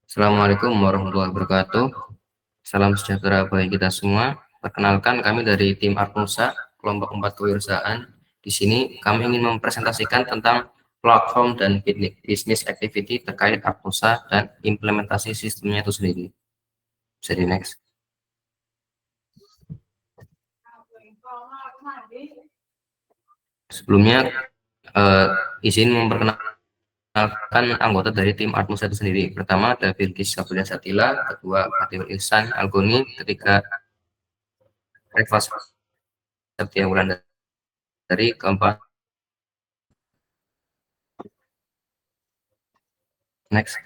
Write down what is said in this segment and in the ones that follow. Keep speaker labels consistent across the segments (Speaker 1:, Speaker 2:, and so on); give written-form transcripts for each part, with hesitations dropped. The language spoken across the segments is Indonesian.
Speaker 1: Assalamualaikum warahmatullahi wabarakatuh. Salam sejahtera bagi kita semua. Perkenalkan, kami dari tim Artnusa, kelompok 4 kewirausahaan. Di sini kami ingin mempresentasikan tentang platform dan bisnis activity terkait Artnusa dan implementasi sistemnya itu sendiri. Bisa di next. Sebelumnya, izin memperkenalkan anggota dari tim Artnusa itu sendiri. Pertama ada Bilkis Sabrina Satila, kedua Fatimul Ihsan Algoni, ketiga Reva Septia Wulandari, keempat next.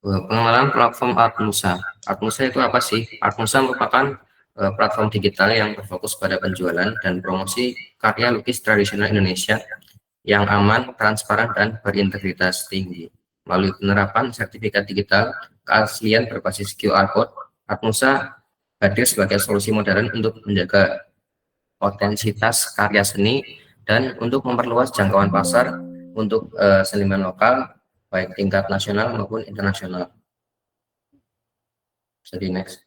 Speaker 1: Pengenalan platform Artnusa. Artnusa itu apa sih? Artnusa merupakan platform digital yang berfokus pada penjualan dan promosi karya lukis tradisional Indonesia yang aman, transparan, dan berintegritas tinggi. Melalui penerapan sertifikat digital keaslian berbasis QR Code, Artnusa hadir sebagai solusi modern untuk menjaga otensitas karya seni dan untuk memperluas jangkauan pasar untuk seniman lokal baik tingkat nasional maupun internasional. Jadi next.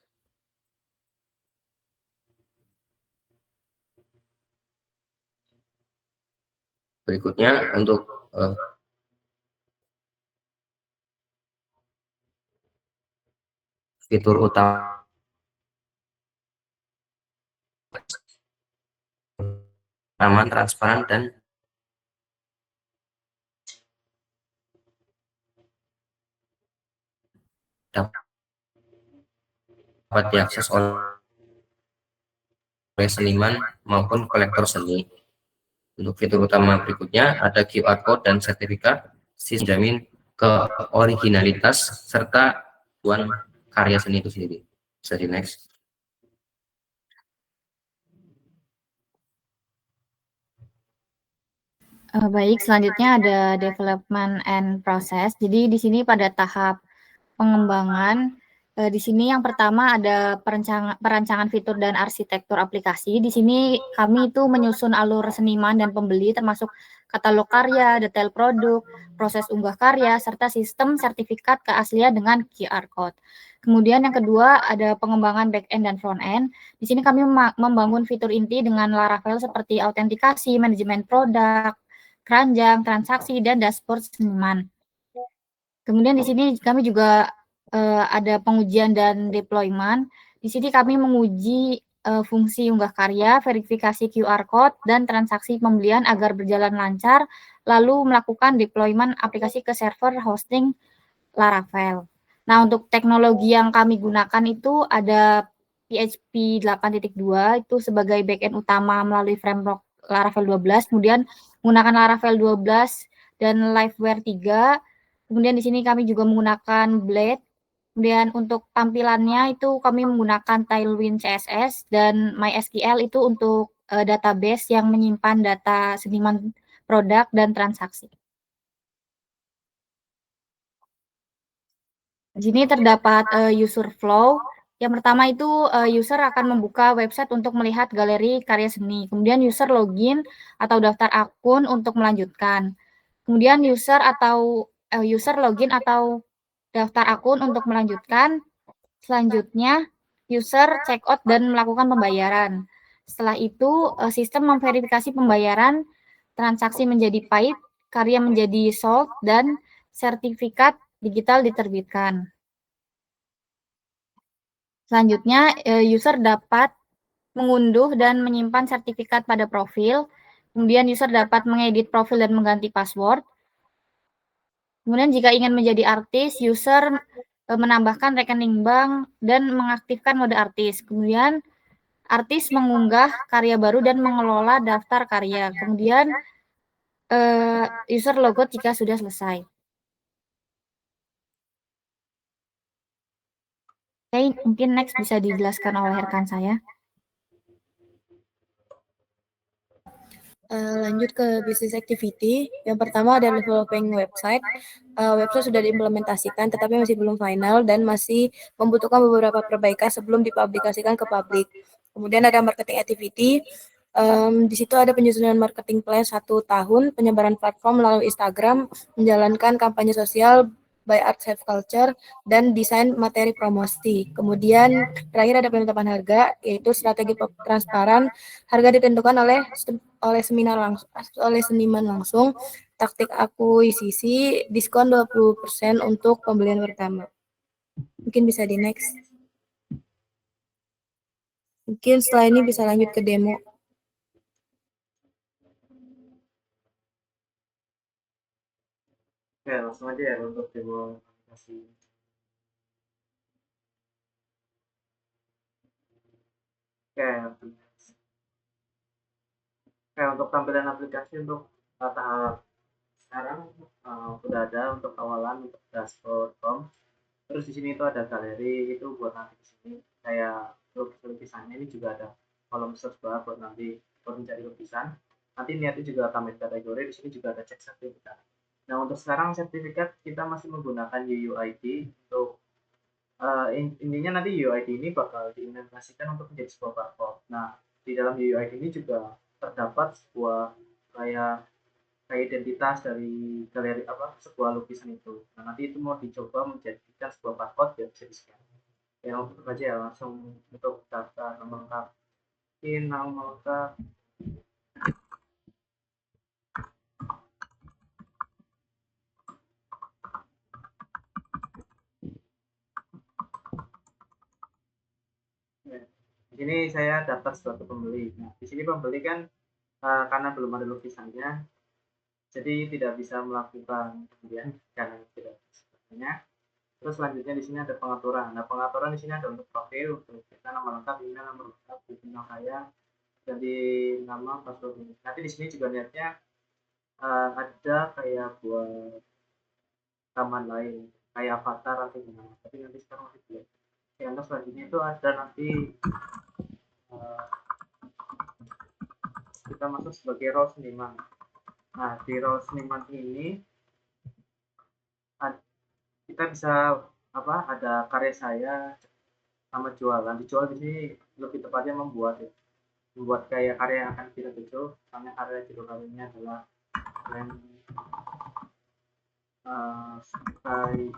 Speaker 1: Berikutnya untuk fitur utama aman, transparan, dan dapat diakses oleh seniman maupun kolektor seni. Untuk fitur utama berikutnya ada QR Code dan sertifikat jamin keoriginalitas serta tuan karya seni itu sendiri. Bisa di next.
Speaker 2: Baik, selanjutnya ada development and process. Jadi di sini pada tahap pengembangan, di sini yang pertama ada perancangan fitur dan arsitektur aplikasi. Di sini kami itu menyusun alur seniman dan pembeli termasuk katalog karya, detail produk, proses unggah karya, serta sistem sertifikat keaslian dengan QR Code. Kemudian yang kedua ada pengembangan back-end dan front-end. Di sini kami membangun fitur inti dengan Laravel seperti autentikasi, manajemen produk, keranjang, transaksi, dan dashboard seniman. Kemudian di sini kami juga ada pengujian dan deployment. Di sini kami menguji fungsi unggah karya, verifikasi QR Code, dan transaksi pembelian agar berjalan lancar, lalu melakukan deployment aplikasi ke server hosting Laravel. Nah, untuk teknologi yang kami gunakan itu ada PHP 8.2 itu sebagai backend utama melalui framework Laravel 12, kemudian menggunakan Laravel 12 dan Liveware 3. Kemudian di sini kami juga menggunakan Blade. Kemudian untuk tampilannya itu kami menggunakan Tailwind CSS dan MySQL itu untuk database yang menyimpan data seniman produk dan transaksi. Di sini terdapat user flow. Yang pertama itu user akan membuka website untuk melihat galeri karya seni. Kemudian user login atau daftar akun untuk melanjutkan. Kemudian user login atau daftar akun untuk melanjutkan. Selanjutnya user check out dan melakukan pembayaran. Setelah itu sistem memverifikasi pembayaran, transaksi menjadi paid, karya menjadi sold, dan sertifikat digital diterbitkan. Selanjutnya, user dapat mengunduh dan menyimpan sertifikat pada profil. Kemudian user dapat mengedit profil dan mengganti password. Kemudian jika ingin menjadi artis, user menambahkan rekening bank dan mengaktifkan mode artis. Kemudian artis mengunggah karya baru dan mengelola daftar karya. Kemudian user logout jika sudah selesai. Oke, mungkin next bisa dijelaskan oleh rekan saya.
Speaker 3: Lanjut ke business activity. Yang pertama ada developing website. Website sudah diimplementasikan tetapi masih belum final dan masih membutuhkan beberapa perbaikan sebelum dipublikasikan ke publik. Kemudian ada marketing activity. Di situ ada penyusunan marketing plan 1 tahun, penyebaran platform melalui Instagram, menjalankan kampanye sosial by Art Save Culture, dan desain materi promosi. Kemudian terakhir ada penetapan harga, yaitu strategi transparan. Harga ditentukan oleh seniman langsung, taktik akuisisi, diskon 20% untuk pembelian pertama. Mungkin bisa di next. Mungkin setelah ini bisa lanjut ke demo.
Speaker 4: Oke, langsung aja ya untuk demo aplikasi. Oke, untuk tampilan aplikasi untuk tahap sekarang sudah ada untuk awalan untuk dashboard form. Terus di sini itu ada galeri, itu buat nanti di sini kayak lukisannya ini juga ada kolom search bar buat nanti buat mencari lukisan. Nanti niatnya juga tambahin kategori, di sini juga ada cek sertifikat. Nah, untuk sekarang sertifikat kita masih menggunakan UUID untuk intinya nanti UUID ini bakal diimplementasikan untuk menjadi sebuah barcode. Nah, di dalam UUID ini juga terdapat sebuah kayak identitas dari galeri sebuah lukisan itu. Nah, nanti itu mau dicoba menjadikan sebuah barcode ya bisa di-scan. Ya, untuk aja ya langsung untuk data nomor lengkap. Ini nama lengkap. Di sini saya daftar suatu pembeli. Nah, di sini pembeli kan karena belum ada lukisannya, jadi tidak bisa melakukan pembelian karena tidak sebagainya. Terus selanjutnya di sini ada pengaturan. Nah, pengaturan di sini ada untuk profil, untuk kita nama lengkap, email, nomor lengkap, email saya, jadi nama, password. Nanti di sini juga niatnya ada kayak buat taman lain, kayak avatar atau gimana. Tapi nanti sekarang masih belum. Yang selanjutnya itu ada nanti uh, kita masuk sebagai role seniman. Nah, di role seniman ini kita bisa ada karya saya sama jualan. Dijual di sini lebih tepatnya membuat kayak karya yang akan kita tuju. Misalnya karya judul karyanya adalah sky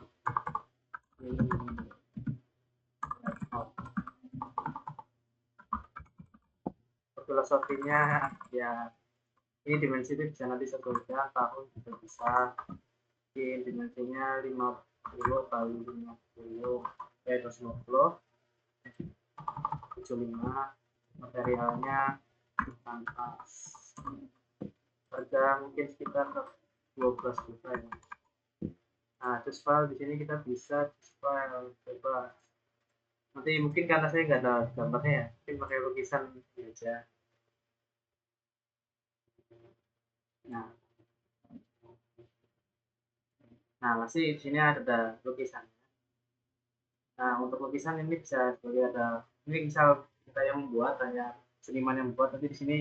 Speaker 4: filosofinya ya ini dimensi itu bisa nanti sesuaikan tahun juga bisa, mungkin dimensinya 50 kali 50 250 75, materialnya kanvas, harga mungkin sekitar 12 juta ya. Nah, terus file di sini kita bisa file coba nanti mungkin karena saya nggak ada gambarnya ya, mungkin pakai lukisan aja. Nah, masih di sini ada lukisan. Nah, untuk lukisan ini bisa sebagai ada ini misal kita yang membuat, hanya seniman yang membuat, nanti di sini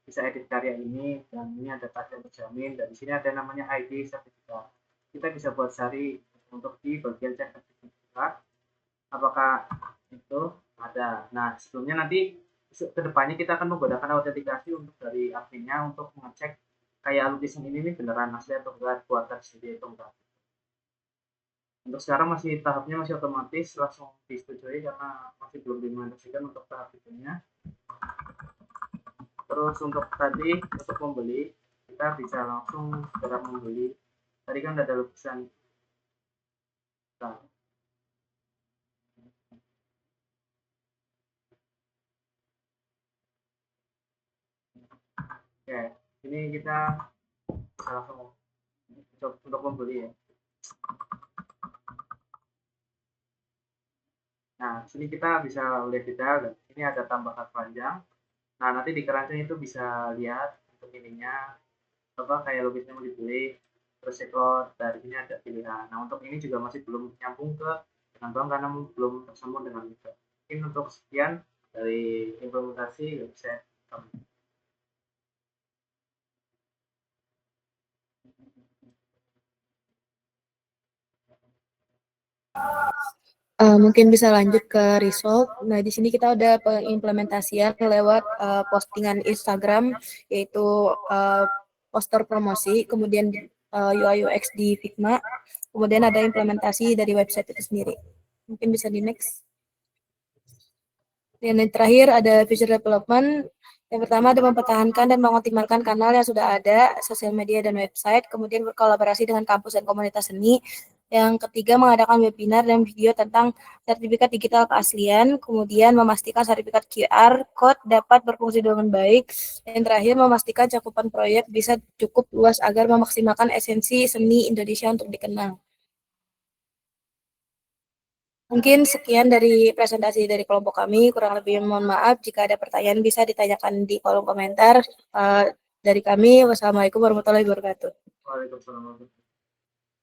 Speaker 4: bisa edit karya ini, dan ini ada tag yang terjamin, dan di sini ada namanya ID sertifikat. Kita bisa buat cari untuk di bagian cek sertifikat apakah itu ada. Nah, sebelumnya nanti kedepannya kita akan menggunakan autentikasi untuk dari adminnya untuk mengecek kayak lukisan ini beneran asli atau enggak, buatan sendiri atau enggak. Untuk sekarang masih tahapnya masih otomatis langsung disetujui karena masih belum diimplementasikan untuk tahap itunya. Terus untuk tadi untuk membeli kita bisa langsung segera membeli. Tadi kan ada lukisan. Nah, oke, ini kita bisa langsung untuk membeli ya. Nah, sini kita bisa lihat detail dan ini ada tambahan panjang. Nah, nanti di keranjang itu bisa lihat untuk ininya kayak lukisannya mau dibeli, terus sektor dari ini ada pilihan. Nah, untuk ini juga masih belum nyambung ke dengan bank karena belum tersambung dengan itu. Mungkin untuk sekian dari implementasi website kami.
Speaker 3: Mungkin bisa lanjut ke result. Nah, di sini kita ada pengimplementasian lewat postingan Instagram, yaitu poster promosi, kemudian UI UX di Figma, kemudian ada implementasi dari website itu sendiri. Mungkin bisa di next. Dan yang terakhir ada feature development. Yang pertama ada mempertahankan dan mengoptimalkan kanal yang sudah ada, sosial media dan website, kemudian berkolaborasi dengan kampus dan komunitas seni. Yang ketiga, mengadakan webinar dan video tentang sertifikat digital keaslian, kemudian memastikan sertifikat QR Code dapat berfungsi dengan baik. Yang terakhir, memastikan cakupan proyek bisa cukup luas agar memaksimalkan esensi seni Indonesia untuk dikenal. Mungkin sekian dari presentasi dari kelompok kami, kurang lebih mohon maaf. Jika ada pertanyaan bisa ditanyakan di kolom komentar. Dari kami, wassalamualaikum warahmatullahi wabarakatuh.
Speaker 4: Waalaikumsalam.